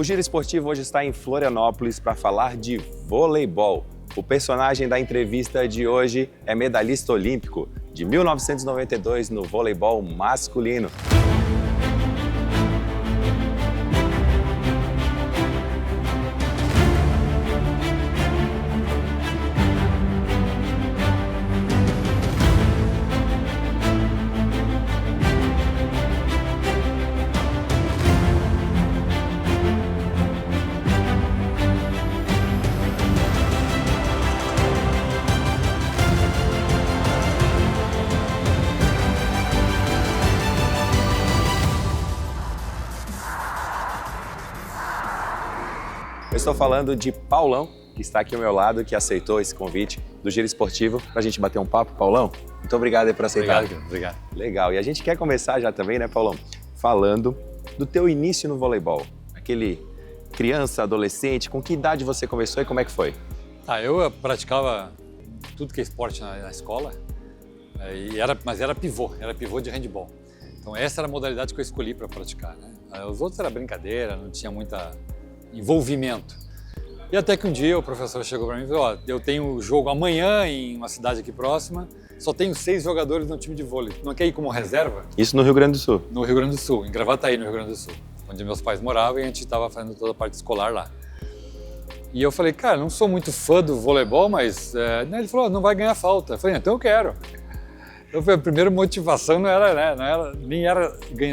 Giro Esportivo hoje está em Florianópolis para falar de voleibol. O personagem da entrevista de hoje é medalhista olímpico de 1992 no voleibol masculino. Eu estou falando de Paulão, que está aqui ao meu lado, que aceitou esse convite do Giro Esportivo para a gente bater um papo. Paulão, muito obrigado aí por aceitar. Obrigado. Legal. E a gente quer começar já também, né, Paulão, falando do teu início no voleibol. Aquele criança, adolescente, com que idade você começou e como é que foi? Eu praticava tudo que é esporte na escola, mas era pivô de handball. Então essa era a modalidade que eu escolhi para praticar, né? Os outros era brincadeira, não tinha muita envolvimento. E até que um dia o professor chegou para mim e falou: ó, eu tenho jogo amanhã em uma cidade aqui próxima, só tenho 6 jogadores no time de vôlei. Não quer ir como reserva? Isso no Rio Grande do Sul? No Rio Grande do Sul, em Gravataí, no Rio Grande do Sul, onde meus pais moravam e a gente estava fazendo toda a parte escolar lá. E eu falei: cara, não sou muito fã do voleibol, mas... Ele falou: não vai ganhar falta. Eu falei: então eu quero. Então a primeira motivação não era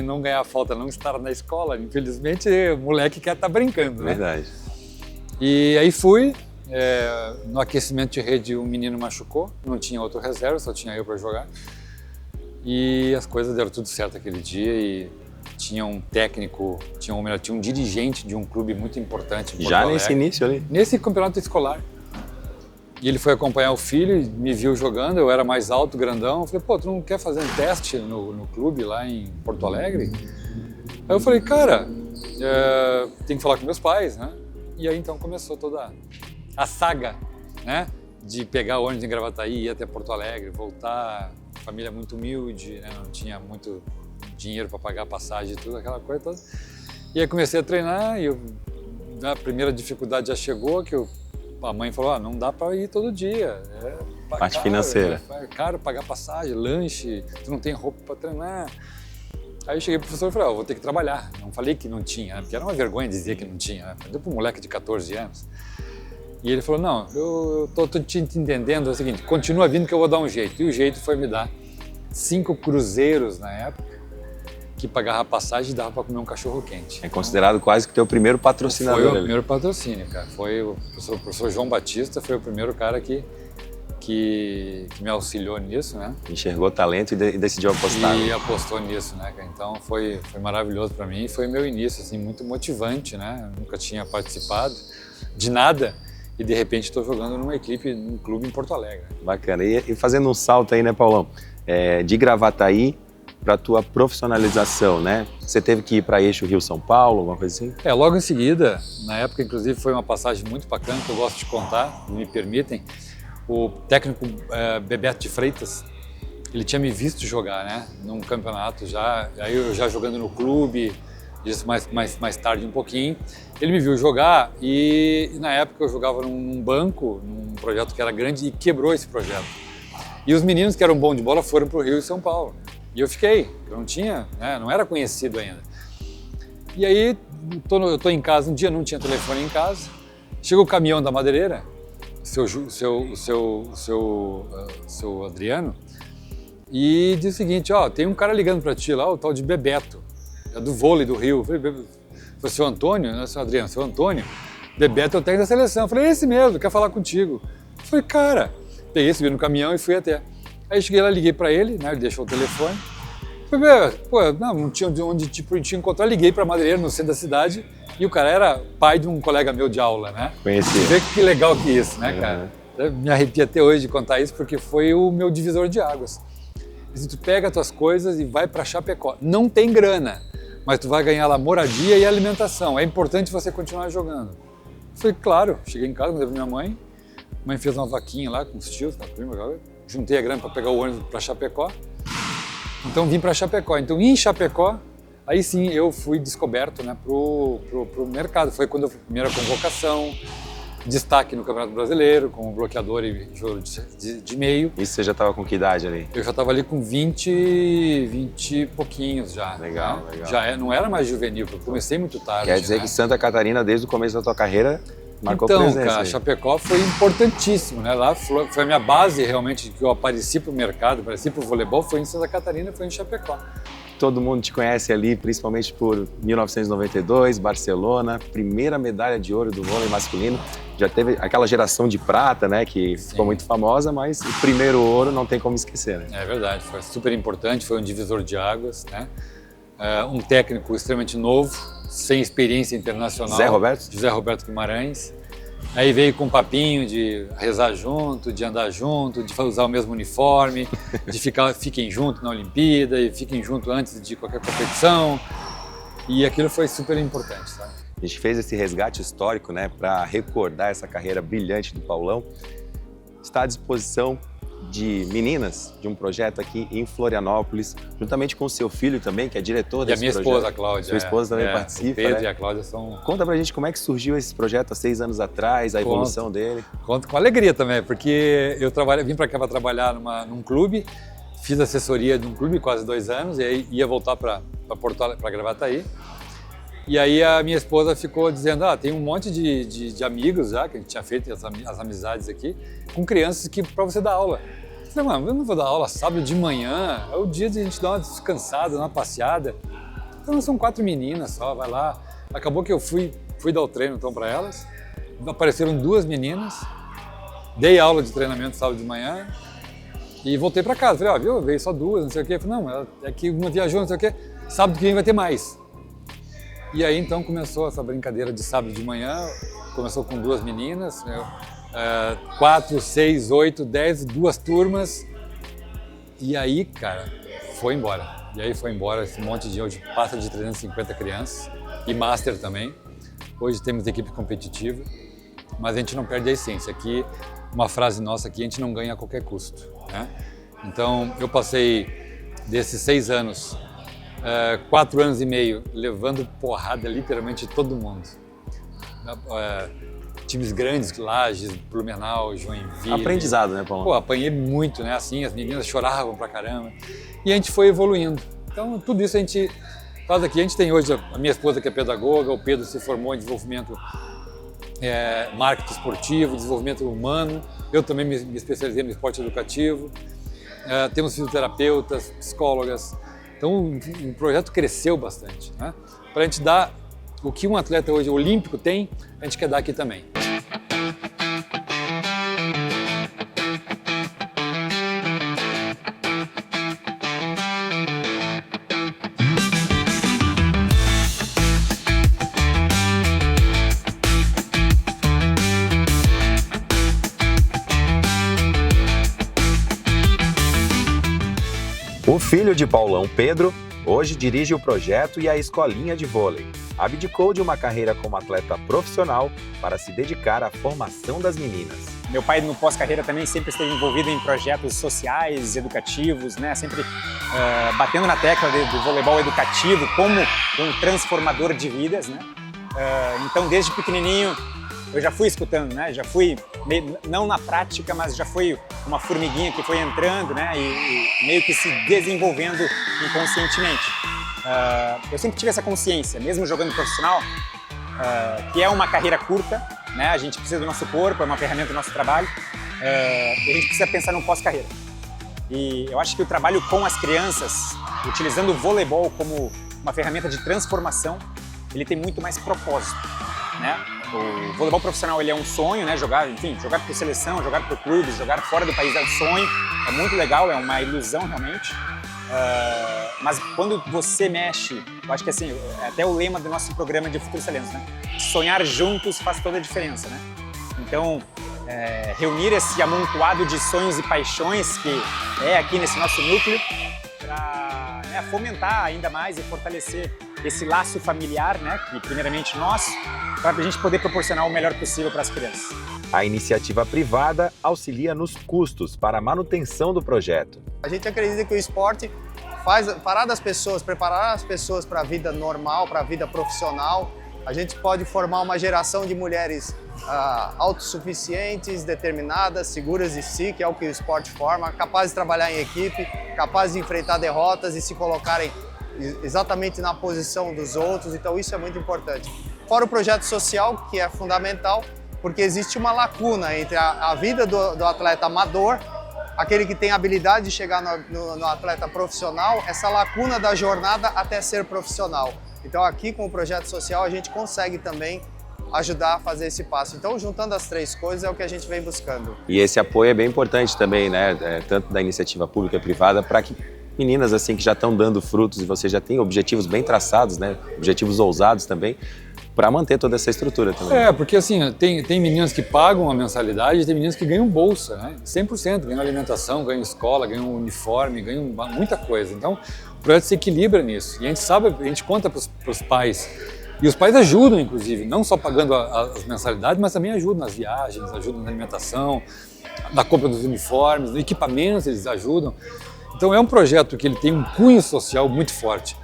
não ganhar falta, não estar na escola. Infelizmente, o moleque quer estar brincando, né? Verdade. E aí fui, no aquecimento de rede um menino machucou, não tinha outro reserva, só tinha eu para jogar. E as coisas deram tudo certo aquele dia e tinha um técnico, tinha um dirigente de um clube muito importante em Porto Já Alegre, nesse início ali? Nesse campeonato escolar. E ele foi acompanhar o filho, me viu jogando, eu era mais alto, grandão. Eu falei: pô, tu não quer fazer um teste no clube lá em Porto Alegre? Aí eu falei: cara, tem que falar com meus pais, né? E aí então começou toda a saga, né? De pegar o ônibus em Gravataí, ir até Porto Alegre, voltar, família muito humilde, né? Não tinha muito dinheiro para pagar passagem e tudo, aquela coisa toda. E aí comecei a treinar e a primeira dificuldade já chegou, que a mãe falou: não dá para ir todo dia. Parte financeira. É caro pagar passagem, lanche, tu não tem roupa para treinar. Aí eu cheguei pro professor e falei: vou ter que trabalhar. Não falei que não tinha, né? Porque era uma vergonha dizer que não tinha, né? Deu para um moleque de 14 anos. E ele falou: não, eu tô te entendendo, é o seguinte, continua vindo que eu vou dar um jeito. E o jeito foi me dar 5 cruzeiros na época, que pagava a passagem e dava para comer um cachorro quente. É considerado quase que teu primeiro patrocinador. Foi o primeiro patrocínio, cara. Foi o professor João Batista, foi o primeiro cara que me auxiliou nisso, né? Enxergou talento e decidiu apostar. E apostou nisso, né? Então foi maravilhoso para mim e foi meu início, assim, muito motivante, né? Eu nunca tinha participado de nada e de repente estou jogando numa equipe, num clube em Porto Alegre. Bacana. E fazendo um salto aí, né, Paulão? De Gravataí para tua profissionalização, né? Você teve que ir para Eixo Rio-São Paulo, alguma coisa assim? Logo em seguida, na época, inclusive, foi uma passagem muito bacana que eu gosto de contar, me permitem. O técnico Bebeto de Freitas, ele tinha me visto jogar, né? Num campeonato já, aí eu já jogando no clube, isso mais tarde um pouquinho. Ele me viu jogar e na época eu jogava num banco, num projeto que era grande e quebrou esse projeto. E os meninos que eram bons de bola foram para o Rio e São Paulo. E eu fiquei, eu não tinha, né? Não era conhecido ainda. E aí eu tô em casa, um dia não tinha telefone em casa, chegou o caminhão da madeireira, seu Adriano, e diz o seguinte: ó, tem um cara ligando para ti lá, o tal de Bebeto, é do vôlei do Rio. Eu falei: seu Antônio, não é seu Adriano, seu Antônio, Bebeto é o técnico da seleção. Eu falei: esse mesmo, quer falar contigo. Eu falei: cara, peguei, subi no caminhão e fui até. Aí cheguei lá, liguei para ele, né? Ele deixou o telefone. Falei: pô, não tinha onde te encontrar. Liguei para Madeireira, no centro da cidade, e o cara era pai de um colega meu de aula, né? Conheci. Vê que legal que isso, né, cara? Eu me arrepio até hoje de contar isso, porque foi o meu divisor de águas. E tu pega as tuas coisas e vai para Chapecó. Não tem grana, mas tu vai ganhar lá moradia e alimentação. É importante você continuar jogando. Eu falei: claro. Cheguei em casa, mandei pra minha mãe. A mãe fez uma vaquinha lá com os tios, com a prima, juntei a grana para pegar o ônibus para Chapecó. Então vim para Chapecó. Então em Chapecó Aí sim eu fui descoberto, né, pro mercado. Foi quando eu fui a primeira convocação, destaque no Campeonato Brasileiro, como bloqueador e jogo de meio. Isso você já estava com que idade ali? Eu já estava ali com 20 e pouquinhos já. Legal, né? legal. Já não era mais juvenil, porque eu comecei muito tarde. Quer dizer, né, que Santa Catarina, desde o começo da tua carreira, marcou então, presença. Cara, Chapecó foi importantíssimo, né? Lá foi a minha base realmente que eu apareci para o mercado, apareci para o voleibol, foi em Santa Catarina, foi em Chapecó. Todo mundo te conhece ali, principalmente por 1992, Barcelona, primeira medalha de ouro do vôlei masculino. Já teve aquela geração de prata, né, que ficou muito famosa, mas o primeiro ouro não tem como esquecer, né? É verdade, foi super importante, foi um divisor de águas, né? Um técnico extremamente novo, sem experiência internacional. Zé Roberto? José Roberto Guimarães. Aí veio com um papinho de rezar junto, de andar junto, de usar o mesmo uniforme, de fiquem junto na Olimpíada e fiquem junto antes de qualquer competição. E aquilo foi super importante, sabe? A gente fez esse resgate histórico, né, para recordar essa carreira brilhante do Paulão. Está à disposição de meninas de um projeto aqui em Florianópolis, juntamente com o seu filho também, que é diretor desse projeto. E a minha esposa, a Cláudia. Sua esposa também participa, o Pedro, né? e a Cláudia são... Conta pra gente como é que surgiu esse projeto há 6 anos atrás, a evolução dele. Conto com alegria também, porque eu vim para cá para trabalhar num clube, fiz assessoria de um clube quase 2 anos, e aí ia voltar para Gravataí. E aí a minha esposa ficou dizendo, tem um monte de amigos já, que a gente tinha feito as amizades aqui, com crianças que para você dar aula. Eu falei, mano, eu não vou dar aula sábado de manhã, é o dia de a gente dar uma descansada, uma passeada. Então são 4 meninas só, vai lá. Acabou que eu fui dar o treino então para elas, apareceram 2 meninas, dei aula de treinamento sábado de manhã e voltei para casa. Falei, viu, veio só 2, não sei o quê. Falei, não, é que uma viajou, não sei o quê, sábado que vem vai ter mais. E aí então começou essa brincadeira de sábado de manhã, começou com 2 meninas, 4, 6, 8, 10, 2 turmas. E aí, cara, foi embora. E aí foi embora esse monte de hoje, passa de 350 crianças e master também. Hoje temos equipe competitiva, mas a gente não perde a essência. Aqui, uma frase nossa aqui, a gente não ganha a qualquer custo, né? Então, eu passei desses 6 anos, 4 anos e meio, levando porrada literalmente de todo mundo. Times grandes, Lages, Blumenau, Joinville. Aprendizado, né, Paulo? Pô, apanhei muito, né? Assim, as meninas choravam pra caramba. E a gente foi evoluindo. Então, tudo isso a gente faz aqui. A gente tem hoje a minha esposa que é pedagoga, o Pedro se formou em desenvolvimento, marketing esportivo, desenvolvimento humano. Eu também me especializei no esporte educativo. Temos fisioterapeutas, psicólogas. Então, o projeto cresceu bastante, né? Para a gente dar o que um atleta hoje olímpico tem, a gente quer dar aqui também. O filho de Paulão, Pedro, hoje dirige o projeto e a escolinha de vôlei. Abdicou de uma carreira como atleta profissional para se dedicar à formação das meninas. Meu pai, no pós-carreira, também sempre esteve envolvido em projetos sociais, educativos, né? Sempre batendo na tecla do voleibol educativo como um transformador de vidas, né? Então, desde pequenininho, eu já fui escutando, né? Já fui, não na prática, mas já fui uma formiguinha que foi entrando, né? E meio que se desenvolvendo inconscientemente. Eu sempre tive essa consciência, mesmo jogando profissional, que é uma carreira curta, né? A gente precisa do nosso corpo, é uma ferramenta do nosso trabalho, e a gente precisa pensar no pós-carreira. E eu acho que o trabalho com as crianças, utilizando o voleibol como uma ferramenta de transformação, ele tem muito mais propósito, né? O voleibol profissional, ele é um sonho, né? Jogar por seleção, jogar por clubes, jogar fora do país é um sonho, é muito legal, é uma ilusão realmente. Mas quando você mexe, eu acho que assim, é até o lema do nosso programa de Futuros Talentos, né? Sonhar juntos faz toda a diferença, né? Então, reunir esse amontoado de sonhos e paixões que é aqui nesse nosso núcleo para fomentar ainda mais e fortalecer esse laço familiar, né? Que primeiramente nosso, para a gente poder proporcionar o melhor possível para as crianças. A iniciativa privada auxilia nos custos para a manutenção do projeto. A gente acredita que o esporte preparar as pessoas para a vida normal, para a vida profissional. A gente pode formar uma geração de mulheres autossuficientes, determinadas, seguras de si, que é o que o esporte forma, capazes de trabalhar em equipe, capazes de enfrentar derrotas e se colocarem exatamente na posição dos outros. Então isso é muito importante. Fora o projeto social, que é fundamental, porque existe uma lacuna entre a vida do atleta amador, aquele que tem habilidade de chegar no atleta profissional, essa lacuna da jornada até ser profissional. Então aqui com o projeto social a gente consegue também ajudar a fazer esse passo. Então juntando as três coisas é o que a gente vem buscando. E esse apoio é bem importante também, né? Tanto da iniciativa pública e privada, para que meninas assim que já estão dando frutos e você já tem objetivos bem traçados, né? Objetivos ousados também, para manter toda essa estrutura também. Porque assim, tem meninas que pagam a mensalidade e tem meninas que ganham bolsa, né? 100%, ganham alimentação, ganham escola, ganham uniforme, ganham muita coisa. Então, o projeto se equilibra nisso. E a gente sabe, a gente conta para os pais. E os pais ajudam, inclusive, não só pagando as mensalidades, mas também ajudam nas viagens, ajudam na alimentação, na compra dos uniformes, no equipamento eles ajudam. Então é um projeto que ele tem um cunho social muito forte.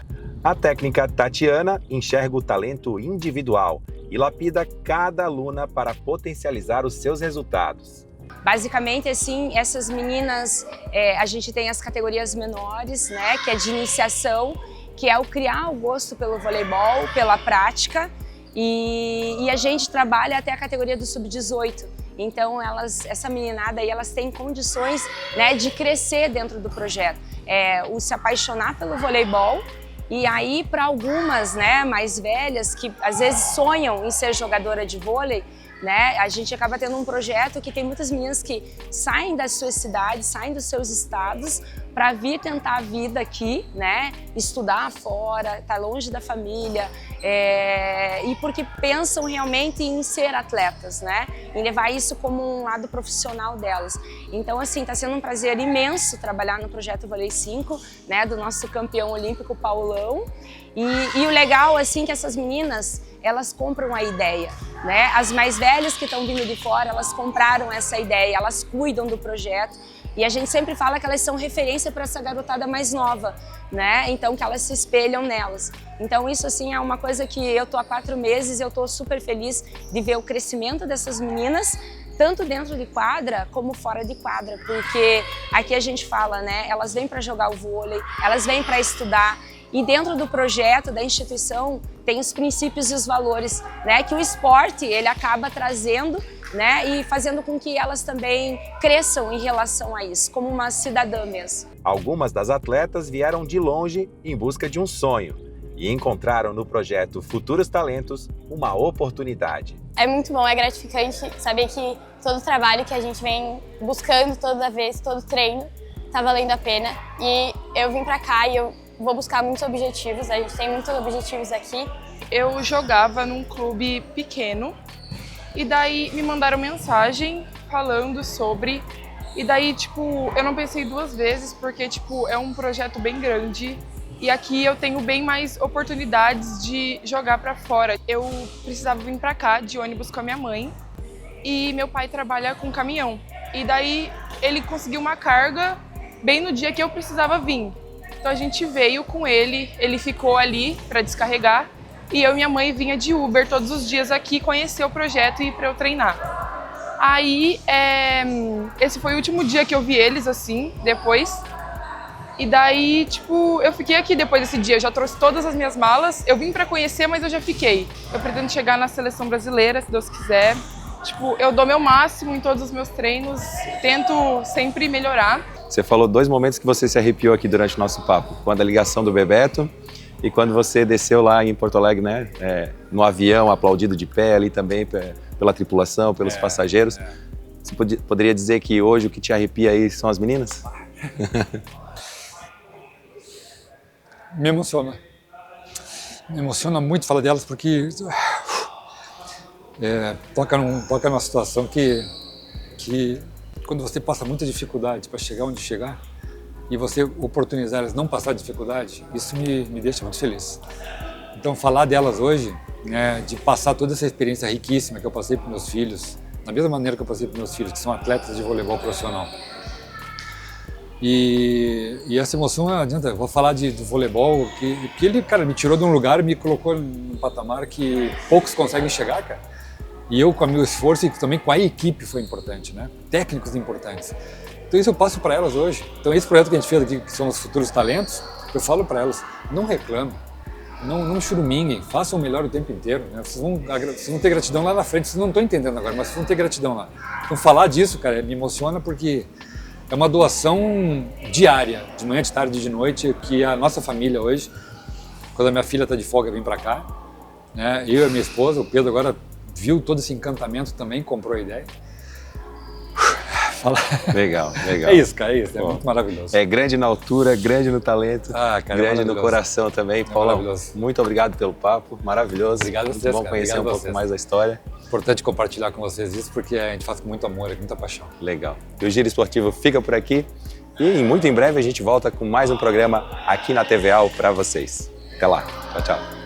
A técnica Tatiana enxerga o talento individual e lapida cada aluna para potencializar os seus resultados. Basicamente, assim, essas meninas, a gente tem as categorias menores, né, que é de iniciação, que é o criar o gosto pelo voleibol, pela prática, e a gente trabalha até a categoria do sub-18. Então, essa meninada aí, elas têm condições, né, de crescer dentro do projeto, o se apaixonar pelo voleibol. E aí, para algumas, né, mais velhas, que às vezes sonham em ser jogadora de vôlei, né, a gente acaba tendo um projeto que tem muitas meninas que saem das suas cidades, saem dos seus estados para vir tentar a vida aqui, né, estudar fora, estar longe da família, e porque pensam realmente em ser atletas, né, em levar isso como um lado profissional delas. Então, assim, está sendo um prazer imenso trabalhar no projeto Vôlei 5, né, do nosso campeão olímpico Paulão. E o legal, assim, que essas meninas, elas compram a ideia, né? As mais velhas que estão vindo de fora, elas compraram essa ideia, elas cuidam do projeto. E a gente sempre fala que elas são referência para essa garotada mais nova, né? Então, que elas se espelham nelas. Então, isso, assim, é uma coisa que eu tô há 4 meses, eu tô super feliz de ver o crescimento dessas meninas, tanto dentro de quadra como fora de quadra, porque aqui a gente fala, né? Elas vêm para jogar o vôlei, elas vêm para estudar. E dentro do projeto, da instituição, tem os princípios e os valores, né, que o esporte ele acaba trazendo, né, e fazendo com que elas também cresçam em relação a isso, como uma cidadã mesmo. Algumas das atletas vieram de longe em busca de um sonho e encontraram no projeto Futuros Talentos uma oportunidade. É muito bom, é gratificante saber que todo o trabalho que a gente vem buscando toda vez, todo treino, tá valendo a pena. E eu vim pra cá e eu vou buscar muitos objetivos, a gente tem muitos objetivos aqui. Eu jogava num clube pequeno e daí me mandaram mensagem falando sobre, e daí, tipo, eu não pensei 2 vezes porque, tipo, é um projeto bem grande e aqui eu tenho bem mais oportunidades de jogar pra fora. Eu precisava vir pra cá de ônibus com a minha mãe e meu pai trabalha com caminhão. E daí ele conseguiu uma carga bem no dia que eu precisava vir. Então a gente veio com ele ficou ali para descarregar e eu e minha mãe vinha de Uber todos os dias aqui conhecer o projeto e ir para eu treinar. Aí esse foi o último dia que eu vi eles assim, depois. E daí, tipo, eu fiquei aqui depois desse dia, eu já trouxe todas as minhas malas, eu vim para conhecer, mas eu já fiquei. Eu pretendo chegar na seleção brasileira, se Deus quiser. Tipo, eu dou meu máximo em todos os meus treinos, tento sempre melhorar. Você falou 2 momentos que você se arrepiou aqui durante o nosso papo. Quando a ligação do Bebeto e quando você desceu lá em Porto Alegre, né? No avião, aplaudido de pé ali também pela tripulação, pelos passageiros. Você poderia dizer que hoje o que te arrepia aí são as meninas? Me emociona. Me emociona muito falar delas porque toca numa situação que quando você passa muita dificuldade para chegar onde chegar e você oportunizar elas não passar dificuldade, isso me deixa muito feliz. Então falar delas hoje, né, de passar toda essa experiência riquíssima que eu passei para meus filhos, da mesma maneira que eu passei para meus filhos, que são atletas de voleibol profissional, E essa emoção, não adianta, eu vou falar do voleibol, porque ele, cara, me tirou de um lugar e me colocou num patamar que poucos conseguem chegar, cara. E eu, com o meu esforço e também com a equipe foi importante, né? Técnicos importantes. Então isso eu passo para elas hoje. Então esse projeto que a gente fez aqui, que são os futuros talentos, eu falo para elas, não reclamem, não churuminguem, façam o melhor o tempo inteiro, né? Vocês vão ter gratidão lá na frente, vocês não estão entendendo agora, mas vocês vão ter gratidão lá. Então falar disso, cara, me emociona porque é uma doação diária, de manhã, de tarde e de noite, que a nossa família hoje, quando a minha filha está de folga, vem para cá, né? Eu e a minha esposa, o Pedro agora viu todo esse encantamento também, comprou a ideia. Legal. É isso, cara, é isso, é muito maravilhoso. É grande na altura, grande no talento, Cara, grande no coração também. Paulão, muito obrigado pelo papo, maravilhoso. Obrigado a muito vocês, bom cara. conhecer Obrigado um a pouco vocês. mais da história. Importante compartilhar com vocês isso, porque a gente faz com muito amor, com muita paixão. Legal. E o Giro Esportivo fica por aqui e muito em breve a gente volta com mais um programa aqui na TVA para vocês. Até lá. Tchau, tchau.